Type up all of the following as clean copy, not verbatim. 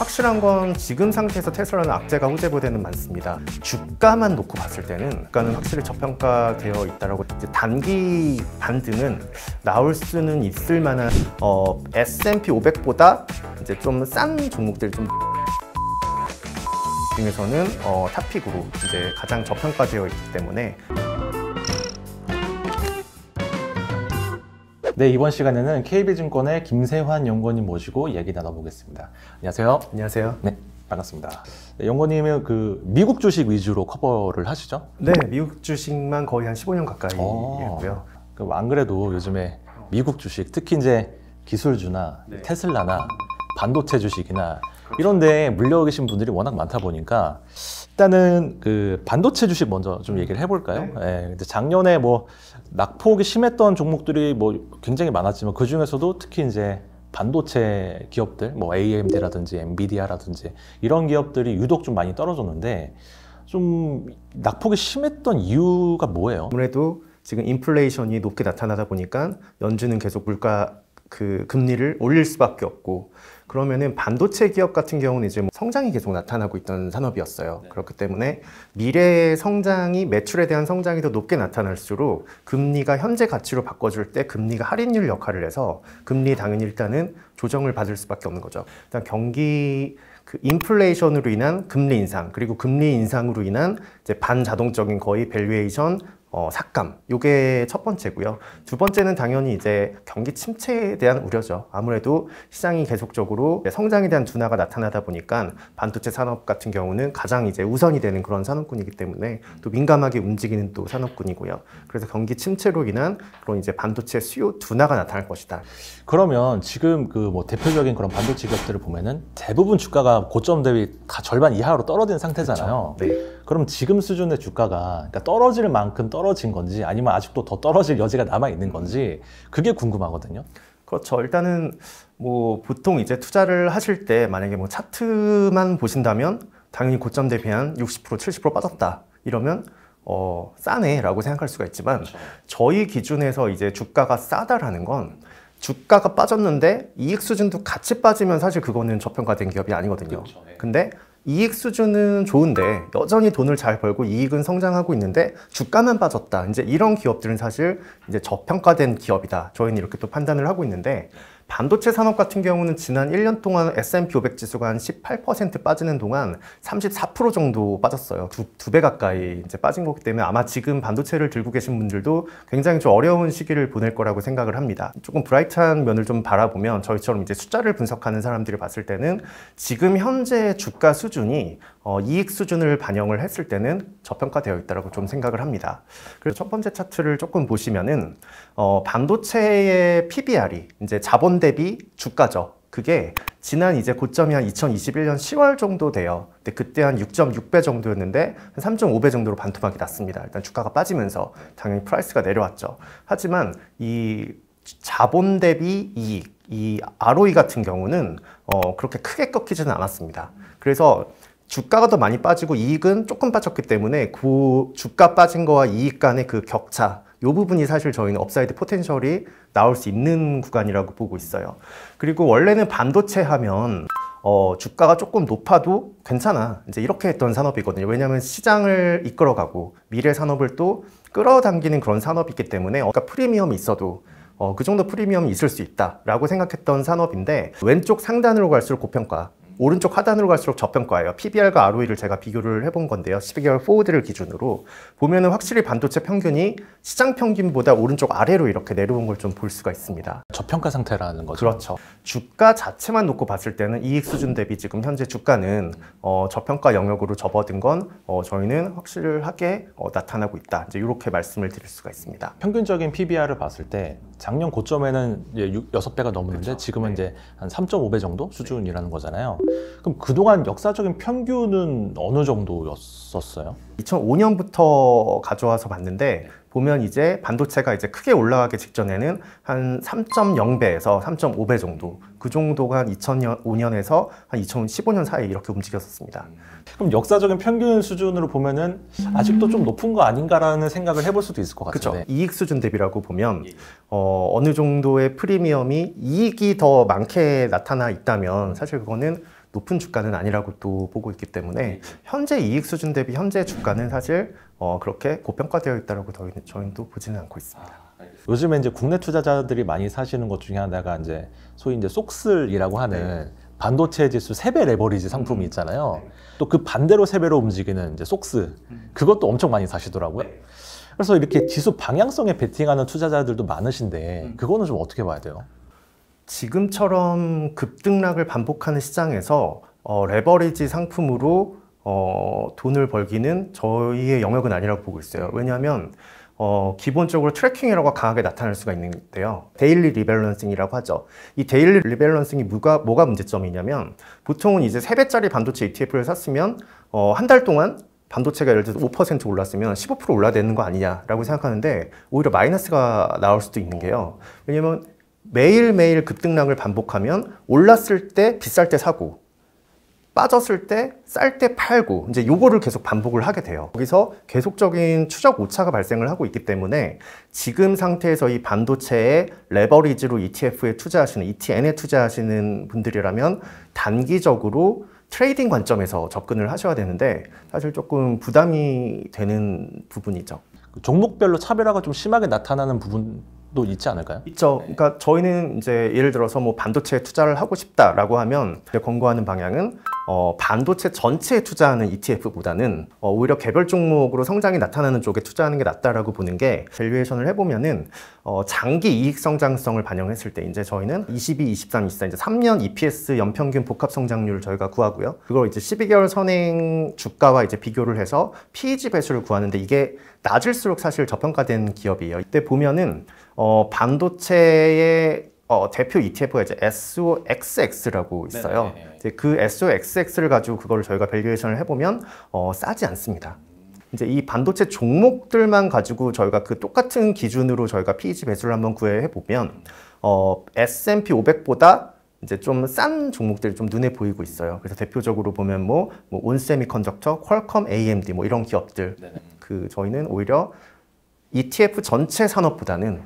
확실한 건 지금 상태에서 테슬라는 악재가 호재보다는 많습니다. 주가만 놓고 봤을 때는 주가는 확실히 저평가되어 있다라고. 이제 단기 반등은 나올 수는 있을 만한 S&P 500보다 이제 좀 싼 종목들 좀 중에서는 탑픽으로 이제 가장 저평가되어 있기 때문에. 네, 이번 시간에는 KB증권의 김세환 연구원님 모시고 얘기 나눠보겠습니다. 안녕하세요. 안녕하세요. 네, 반갑습니다. 네, 연구원님은 그 미국 주식 위주로 커버를 하시죠? 네, 미국 주식만 거의 한 15년 가까이 했고요. 안 그래도 요즘에 미국 주식, 특히 이제 기술주나 네. 테슬라나 반도체 주식이나 이런 데에 물려 계신 분들이 워낙 많다 보니까 일단은 그 반도체 주식 먼저 좀 얘기를 해볼까요? 네. 네, 근데 작년에 뭐 낙폭이 심했던 종목들이 뭐 굉장히 많았지만 그 중에서도 특히 이제 반도체 기업들, 뭐 AMD라든지 엔비디아라든지 이런 기업들이 유독 좀 많이 떨어졌는데 좀 낙폭이 심했던 이유가 뭐예요? 아무래도 지금 인플레이션이 높게 나타나다 보니까 연준은 계속 물가 금리를 올릴 수밖에 없고, 그러면은 반도체 기업 같은 경우는 이제 성장이 계속 나타나고 있던 산업이었어요. 그렇기 때문에 미래의 성장이, 매출에 대한 성장이 더 높게 나타날수록 금리가 현재 가치로 바꿔줄 때 금리가 할인율 역할을 해서 금리 당연히 일단은 조정을 받을 수밖에 없는 거죠. 일단 경기 인플레이션으로 인한 금리 인상, 그리고 금리 인상으로 인한 이제 반자동적인 거의 밸류에이션 삭감, 요게 첫 번째고요. 두 번째는 당연히 이제 경기 침체에 대한 우려죠. 아무래도 시장이 계속적으로 성장에 대한 둔화가 나타나다 보니까 반도체 산업 같은 경우는 가장 이제 우선이 되는 그런 산업군이기 때문에 또 민감하게 움직이는 또 산업군이고요. 그래서 경기 침체로 인한 그런 이제 반도체 수요 둔화가 나타날 것이다. 그러면 지금 그 뭐 대표적인 그런 반도체 기업들을 보면은 대부분 주가가 고점 대비 다 절반 이하로 떨어진 상태잖아요. 그렇죠. 네. 그럼 지금 수준의 주가가 그러니까 떨어질 만큼 떨어진 건지 아니면 아직도 더 떨어질 여지가 남아 있는 건지 그게 궁금하거든요. 그렇죠. 일단은 뭐 보통 이제 투자를 하실 때 만약에 뭐 차트만 보신다면 당연히 고점 대비 한 60%, 70% 빠졌다 이러면 싸네 라고 생각할 수가 있지만, 그렇죠. 저희 기준에서 이제 주가가 싸다라는 건 주가가 빠졌는데 이익 수준도 같이 빠지면 사실 그거는 저평가된 기업이 아니거든요. 그렇죠. 근데 이익 수준은 좋은데 여전히 돈을 잘 벌고 이익은 성장하고 있는데 주가만 빠졌다, 이제 이런 기업들은 사실 이제 저평가된 기업이다, 저희는 이렇게 또 판단을 하고 있는데, 반도체 산업 같은 경우는 지난 1년 동안 S&P 500 지수가 한 18% 빠지는 동안 34% 정도 빠졌어요. 두 배 가까이 이제 빠진 거기 때문에 아마 지금 반도체를 들고 계신 분들도 굉장히 좀 어려운 시기를 보낼 거라고 생각을 합니다. 조금 브라이트한 면을 좀 바라보면 저희처럼 이제 숫자를 분석하는 사람들이 봤을 때는 지금 현재 주가 수준이 이익 수준을 반영을 했을 때는 저평가되어 있다고 좀 생각을 합니다. 그래서 첫 번째 차트를 조금 보시면은 반도체의 PBR이 이제 자본 대비 주가죠. 그게 지난 이제 고점이 한 2021년 10월 정도 돼요. 근데 그때 한 6.6배 정도였는데 한 3.5배 정도로 반토막이 났습니다. 일단 주가가 빠지면서 당연히 프라이스가 내려왔죠. 하지만 이 자본 대비 이익, 이 ROE 같은 경우는 그렇게 크게 꺾이지는 않았습니다. 그래서 주가가 더 많이 빠지고 이익은 조금 빠졌기 때문에 그 주가 빠진 거와 이익 간의 그 격차, 이 부분이 사실 저희는 업사이드 포텐셜이 나올 수 있는 구간이라고 보고 있어요. 그리고 원래는 반도체 하면 주가가 조금 높아도 괜찮아, 이제 이렇게 했던 산업이거든요. 왜냐하면 시장을 이끌어가고 미래 산업을 또 끌어당기는 그런 산업이기 때문에 그러니까 프리미엄이 있어도 그 정도 프리미엄이 있을 수 있다라고 생각했던 산업인데, 왼쪽 상단으로 갈수록 고평가, 오른쪽 하단으로 갈수록 저평가예요. PBR과 ROE를 제가 비교를 해본 건데요. 12개월 포워드를 기준으로 보면은 확실히 반도체 평균이 시장 평균보다 오른쪽 아래로 이렇게 내려온 걸 좀 볼 수가 있습니다. 저평가 상태라는 거죠. 그렇죠. 주가 자체만 놓고 봤을 때는 이익 수준 대비 지금 현재 주가는 저평가 영역으로 접어든 건 저희는 확실하게 나타나고 있다, 이제 이렇게 말씀을 드릴 수가 있습니다. 평균적인 PBR을 봤을 때 작년 고점에는 이제 6배가 넘었는데, 그렇죠. 지금은 네. 이제 한 3.5배 정도 수준이라는 거잖아요. 그럼 그동안 역사적인 평균은 어느 정도였었어요? 2005년부터 가져와서 봤는데 보면 이제 반도체가 이제 크게 올라가기 직전에는 한 3.0배에서 3.5배 정도, 그 정도가 한 2005년에서 한 2015년 사이에 이렇게 움직였었습니다. 그럼 역사적인 평균 수준으로 보면은 아직도 좀 높은 거 아닌가라는 생각을 해볼 수도 있을 것 같은데. 그렇죠. 이익 수준 대비라고 보면 어느 정도의 프리미엄이 이익이 더 많게 나타나 있다면 사실 그거는 높은 주가는 아니라고 또 보고 있기 때문에 현재 이익 수준 대비 현재 주가는 사실 그렇게 고평가되어 있다라고 저희는 또 보지는 않고 있습니다. 요즘에 이제 국내 투자자들이 많이 사시는 것 중에 하나가 이제 소위 이제 속슬이라고 하는 반도체 지수 3배 레버리지 상품이 있잖아요. 또 그 반대로 3배로 움직이는 이제 속스, 그것도 엄청 많이 사시더라고요. 그래서 이렇게 지수 방향성에 베팅하는 투자자들도 많으신데 그거는 좀 어떻게 봐야 돼요? 지금처럼 급등락을 반복하는 시장에서 레버리지 상품으로 돈을 벌기는 저희의 영역은 아니라고 보고 있어요. 왜냐하면 기본적으로 트래킹이라고 강하게 나타날 수가 있는데요. 데일리 리밸런싱이라고 하죠. 이 데일리 리밸런싱이 뭐가 문제점이냐면 보통은 이제 3배짜리 반도체 ETF를 샀으면 한 달 동안 반도체가 예를 들어서 5% 올랐으면 15% 올라야 되는 거 아니냐라고 생각하는데 오히려 마이너스가 나올 수도 있는 게요. 왜냐면 매일매일 급등락을 반복하면 올랐을 때 비쌀 때 사고 빠졌을 때 쌀 때 팔고 이제 요거를 계속 반복을 하게 돼요. 거기서 계속적인 추적 오차가 발생을 하고 있기 때문에 지금 상태에서 이 반도체의 레버리지로 ETF에 투자하시는 ETN에 투자하시는 분들이라면 단기적으로 트레이딩 관점에서 접근을 하셔야 되는데 사실 조금 부담이 되는 부분이죠. 종목별로 차별화가 좀 심하게 나타나는 부분도 있지 않을까요? 있죠. 그러니까 저희는 이제 예를 들어서 뭐 반도체에 투자를 하고 싶다라고 하면 권고하는 방향은 반도체 전체에 투자하는 ETF보다는 오히려 개별 종목으로 성장이 나타나는 쪽에 투자하는 게 낫다라고 보는 게 밸류에이션을 해보면은 장기 이익 성장성을 반영했을 때 이제 저희는 22, 23, 24 이제 3년 EPS 연평균 복합 성장률을 저희가 구하고요. 그걸 이제 12개월 선행 주가와 이제 비교를 해서 PEG 배수를 구하는데 이게 낮을수록 사실 저평가된 기업이에요. 이때 보면은 반도체의 대표 ETF가 이제 SOXX라고 있어요. 이제 그 SOXX를 가지고 그거를 저희가 밸류에이션을 해보면 싸지 않습니다. 이제 이 반도체 종목들만 가지고 저희가 그 똑같은 기준으로 저희가 PEG 배수를 한번 구해 보면 S&P 500보다 이제 좀 싼 종목들이 좀 눈에 보이고 있어요. 그래서 대표적으로 보면 뭐 온세미컨덕터, 퀄컴, AMD 뭐 이런 기업들. 그 저희는 오히려 ETF 전체 산업보다는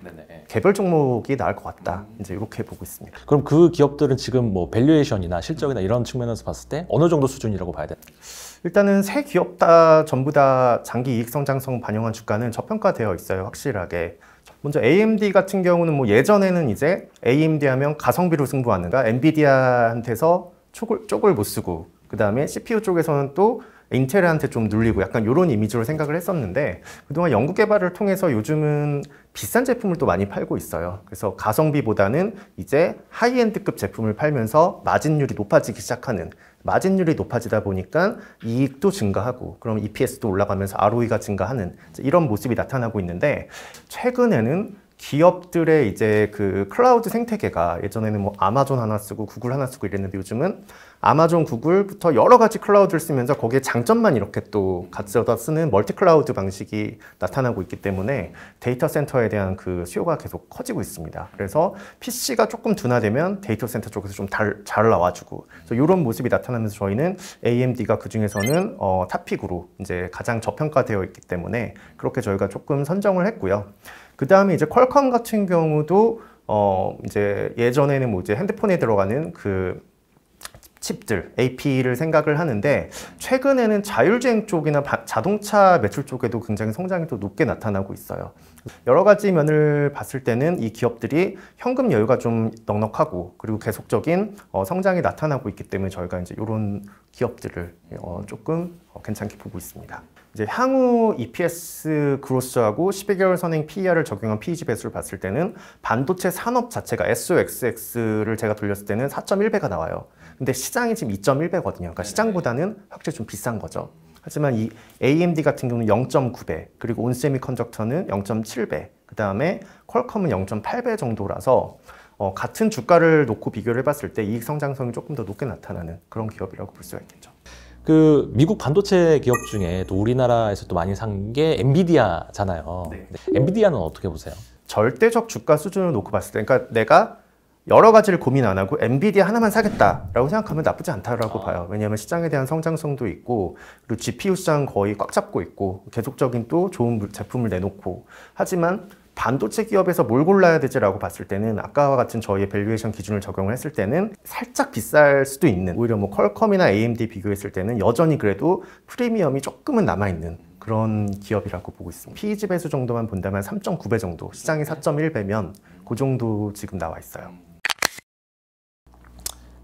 개별 종목이 나을 것 같다. 이제 이렇게 보고 있습니다. 그럼 그 기업들은 지금 뭐 밸류에이션이나 실적이나 이런 측면에서 봤을 때 어느 정도 수준이라고 봐야 돼요? 일단은 세 기업 다 전부 다 장기 이익 성장성 반영한 주가는 저평가되어 있어요. 확실하게. 먼저 AMD 같은 경우는 뭐 예전에는 이제 AMD 하면 가성비로 승부하는가 엔비디아한테서 쪽을 못 쓰고 그 다음에 CPU 쪽에서는 또 인텔한테 좀 눌리고 약간 이런 이미지로 생각을 했었는데 그동안 연구 개발을 통해서 요즘은 비싼 제품을 또 많이 팔고 있어요. 그래서 가성비보다는 이제 하이엔드급 제품을 팔면서 마진율이 높아지기 시작하는 마진율이 높아지다 보니까 이익도 증가하고 그럼 EPS도 올라가면서 ROE가 증가하는 이런 모습이 나타나고 있는데 최근에는 기업들의 이제 그 클라우드 생태계가 예전에는 뭐 아마존 하나 쓰고 구글 하나 쓰고 이랬는데 요즘은 아마존, 구글부터 여러 가지 클라우드를 쓰면서 거기에 장점만 이렇게 또 갖다 쓰는 멀티 클라우드 방식이 나타나고 있기 때문에 데이터 센터에 대한 그 수요가 계속 커지고 있습니다. 그래서 PC가 조금 둔화되면 데이터 센터 쪽에서 좀 잘 나와주고 이런 모습이 나타나면서 저희는 AMD가 그 중에서는 탑픽으로 이제 가장 저평가되어 있기 때문에 그렇게 저희가 조금 선정을 했고요. 그 다음에 이제 퀄컴 같은 경우도 이제 예전에는 뭐 이제 핸드폰에 들어가는 그 칩들, AP를 생각을 하는데 최근에는 자율주행 쪽이나 자동차 매출 쪽에도 굉장히 성장이 또 높게 나타나고 있어요. 여러 가지 면을 봤을 때는 이 기업들이 현금 여유가 좀 넉넉하고 그리고 계속적인 성장이 나타나고 있기 때문에 저희가 이제 이런 기업들을 조금 괜찮게 보고 있습니다. 이제 향후 EPS 그로스하고 12개월 선행 PER을 적용한 PEG 배수를 봤을 때는 반도체 산업 자체가 SOXX를 제가 돌렸을 때는 4.1배가 나와요. 근데 시장이 지금 2.1배거든요. 그러니까 시장보다는 확실히 좀 비싼 거죠. 하지만 이 AMD 같은 경우는 0.9배, 그리고 온세미컨덕터는 0.7배, 그 다음에 퀄컴은 0.8배 정도라서 같은 주가를 놓고 비교를 해봤을 때 이익 성장성이 조금 더 높게 나타나는 그런 기업이라고 볼 수가 있겠죠. 그 미국 반도체 기업 중에 또 우리나라에서 또 많이 산 게 엔비디아잖아요. 네. 엔비디아는 어떻게 보세요? 절대적 주가 수준을 놓고 봤을 때, 그러니까 내가 여러 가지를 고민 안 하고 엔비디아 하나만 사겠다라고 생각하면 나쁘지 않다라고 봐요. 왜냐하면 시장에 대한 성장성도 있고 그리고 GPU 시장 거의 꽉 잡고 있고 계속적인 또 좋은 제품을 내놓고 하지만 반도체 기업에서 뭘 골라야 되지라고 봤을 때는 아까와 같은 저희의 밸류에이션 기준을 적용을 했을 때는 살짝 비쌀 수도 있는, 오히려 뭐 퀄컴이나 AMD 비교했을 때는 여전히 그래도 프리미엄이 조금은 남아있는 그런 기업이라고 보고 있습니다. PEG 배수 정도만 본다면 3.9배 정도, 시장이 4.1배면 그 정도 지금 나와 있어요.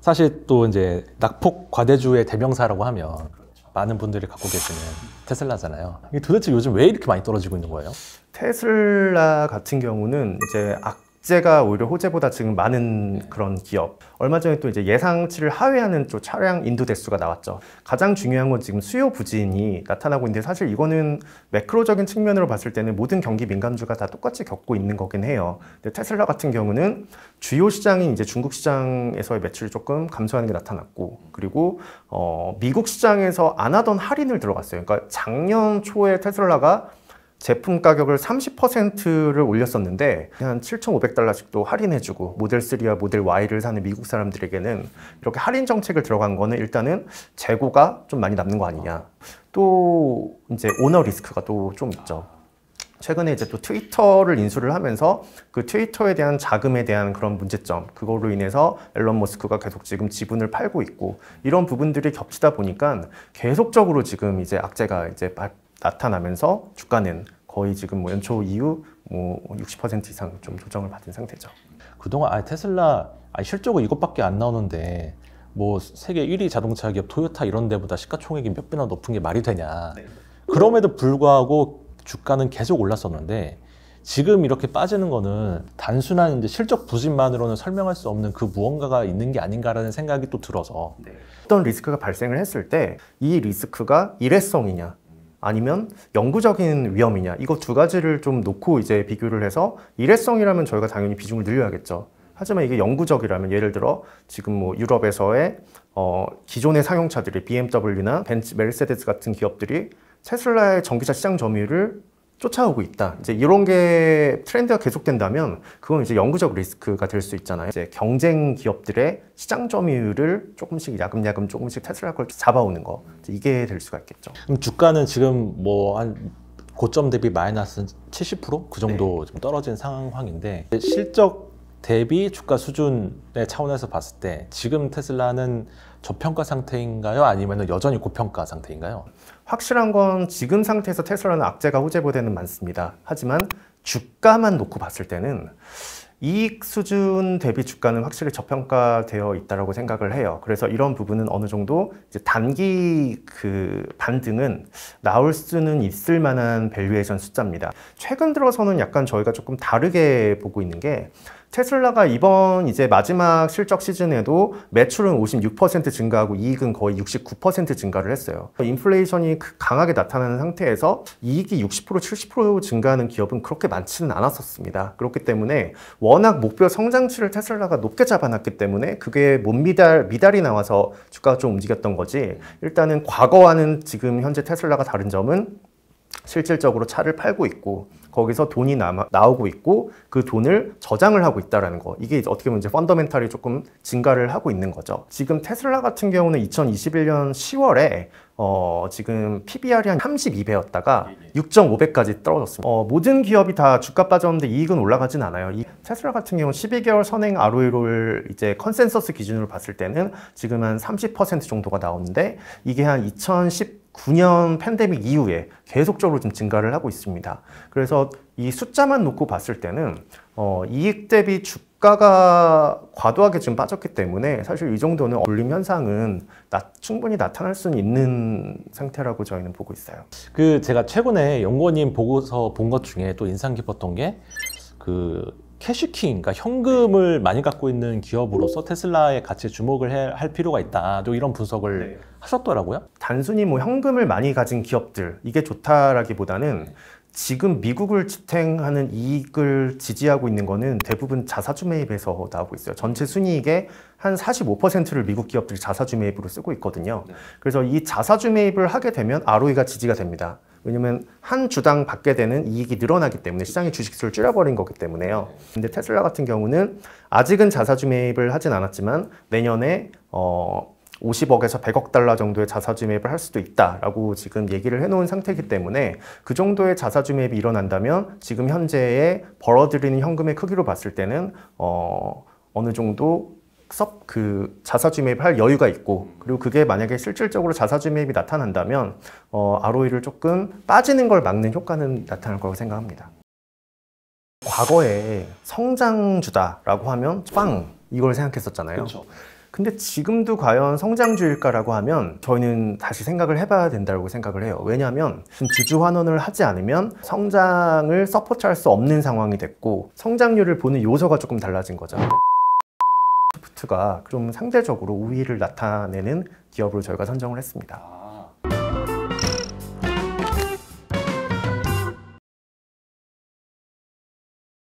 사실 또 이제 낙폭 과대주의 대명사라고 하면 많은 분들이 갖고 계시는 테슬라잖아요. 이게 도대체 요즘 왜 이렇게 많이 떨어지고 있는 거예요? 테슬라 같은 경우는 이제 악재가 오히려 호재보다 지금 많은 그런 기업. 얼마 전에 또 이제 예상치를 하회하는 또 차량 인도 대수가 나왔죠. 가장 중요한 건 지금 수요 부진이 나타나고 있는데, 사실 이거는 매크로적인 측면으로 봤을 때는 모든 경기 민감주가 다 똑같이 겪고 있는 거긴 해요. 근데 테슬라 같은 경우는 주요 시장인 이제 중국 시장에서의 매출이 조금 감소하는 게 나타났고, 그리고 미국 시장에서 안 하던 할인을 들어갔어요. 그러니까 작년 초에 테슬라가 제품 가격을 30%를 올렸었는데 한 7,500달러씩도 할인해주고 모델 3와 모델 Y를 사는 미국 사람들에게는 이렇게 할인 정책을 들어간 거는 일단은 재고가 좀 많이 남는 거 아니냐. 또 이제 오너 리스크가 또 좀 있죠. 최근에 이제 또 트위터를 인수를 하면서 그 트위터에 대한 자금에 대한 그런 문제점, 그걸로 인해서 앨런 머스크가 계속 지금 지분을 팔고 있고, 이런 부분들이 겹치다 보니까 계속적으로 지금 이제 악재가 이제 나타나면서 주가는 거의 지금 뭐 연초 이후 뭐 60% 이상 좀 조정을 받은 상태죠. 그동안 테슬라 실적은 이것밖에 안 나오는데 뭐 세계 1위 자동차 기업 토요타 이런 데보다 시가총액이 몇 배나 높은 게 말이 되냐. 네. 그럼에도 불구하고 주가는 계속 올랐었는데 지금 이렇게 빠지는 거는 단순한 이제 실적 부진만으로는 설명할 수 없는 그 무언가가 있는 게 아닌가라는 생각이 또 들어서. 네. 어떤 리스크가 발생을 했을 때 이 리스크가 일회성이냐 아니면 영구적인 위험이냐, 이거 두 가지를 좀 놓고 이제 비교를 해서, 일회성이라면 저희가 당연히 비중을 늘려야겠죠. 하지만 이게 영구적이라면, 예를 들어 지금 뭐 유럽에서의 기존의 상용차들이 BMW나 벤츠, 메르세데스 같은 기업들이 테슬라의 전기차 시장 점유율을 쫓아오고 있다. 이제 이런 게 트렌드가 계속된다면 그건 이제 영구적 리스크가 될 수 있잖아요. 이제 경쟁 기업들의 시장 점유율을 조금씩 야금야금 조금씩 테슬라 걸 잡아오는 거, 이게 될 수가 있겠죠. 그럼 주가는 지금 뭐 한 고점 대비 마이너스 70%? 그 정도 좀 떨어진 상황인데, 실적 대비 주가 수준의 차원에서 봤을 때 지금 테슬라는 저평가 상태인가요? 아니면 여전히 고평가 상태인가요? 확실한 건 지금 상태에서 테슬라는 악재가 호재보다는 많습니다. 하지만 주가만 놓고 봤을 때는 이익 수준 대비 주가는 확실히 저평가되어 있다고 생각을 해요. 그래서 이런 부분은 어느 정도 이제 단기 그 반등은 나올 수는 있을 만한 밸류에이션 숫자입니다. 최근 들어서는 약간 저희가 조금 다르게 보고 있는 게, 테슬라가 이번 이제 마지막 실적 시즌에도 매출은 56% 증가하고 이익은 거의 69% 증가를 했어요. 인플레이션이 강하게 나타나는 상태에서 이익이 60% 70% 증가하는 기업은 그렇게 많지는 않았었습니다. 그렇기 때문에 워낙 목표 성장치를 테슬라가 높게 잡아놨기 때문에 그게 못 미달이 나와서 주가가 좀 움직였던 거지, 일단은 과거와는 지금 현재 테슬라가 다른 점은 실질적으로 차를 팔고 있고 거기서 돈이 나오고 있고 그 돈을 저장을 하고 있다는 거, 이게 어떻게 보면 이제 펀더멘탈이 조금 증가를 하고 있는 거죠. 지금 테슬라 같은 경우는 2021년 10월에 지금 PBR이 한 32배였다가 6.5배까지 떨어졌습니다. 모든 기업이 다 주가 빠졌는데 이익은 올라가진 않아요. 테슬라 같은 경우는 12개월 선행 ROE를 이제 컨센서스 기준으로 봤을 때는 지금 한 30% 정도가 나오는데, 이게 한 2019년 팬데믹 이후에 계속적으로 좀 증가를 하고 있습니다. 그래서 이 숫자만 놓고 봤을 때는 이익 대비 주가가 과도하게 지금 빠졌기 때문에 사실 이 정도는 올림 현상은 충분히 나타날 수는 있는 상태라고 저희는 보고 있어요. 제가 최근에 연구원님 보고서 본 것 중에 또 인상 깊었던 게 캐시킹, 그러니까 현금을 많이 갖고 있는 기업으로서 테슬라의 가치에 주목을 할 필요가 있다. 또 이런 분석을 하셨더라고요. 단순히 뭐 현금을 많이 가진 기업들, 이게 좋다라기보다는 지금 미국을 지탱하는 이익을 지지하고 있는 거는 대부분 자사주 매입에서 나오고 있어요. 전체 순이익의 한 45%를 미국 기업들이 자사주 매입으로 쓰고 있거든요. 그래서 이 자사주 매입을 하게 되면 ROE가 지지가 됩니다. 왜냐면 한 주당 받게 되는 이익이 늘어나기 때문에, 시장의 주식수를 줄여버린 거기 때문에요. 근데 테슬라 같은 경우는 아직은 자사주 매입을 하진 않았지만 내년에 50억에서 100억 달러 정도의 자사주 매입을 할 수도 있다라고 지금 얘기를 해놓은 상태이기 때문에 그 정도의 자사주 매입이 일어난다면 지금 현재의 벌어들이는 현금의 크기로 봤을 때는 어느 정도 자사주 매입을 할 여유가 있고, 그리고 그게 만약에 실질적으로 자사주 매입이 나타난다면 ROE를 조금 빠지는 걸 막는 효과는 나타날 거라고 생각합니다. 과거에 성장주다라고 하면 빵 이걸 생각했었잖아요. 그렇죠. 근데 지금도 과연 성장주일까라고 하면 저희는 다시 생각을 해봐야 된다고 생각을 해요. 왜냐하면 주주 환원을 하지 않으면 성장을 서포트할 수 없는 상황이 됐고, 성장률을 보는 요소가 조금 달라진 거죠. 소프트가 좀 상대적으로 우위를 나타내는 기업으로 저희가 선정을 했습니다.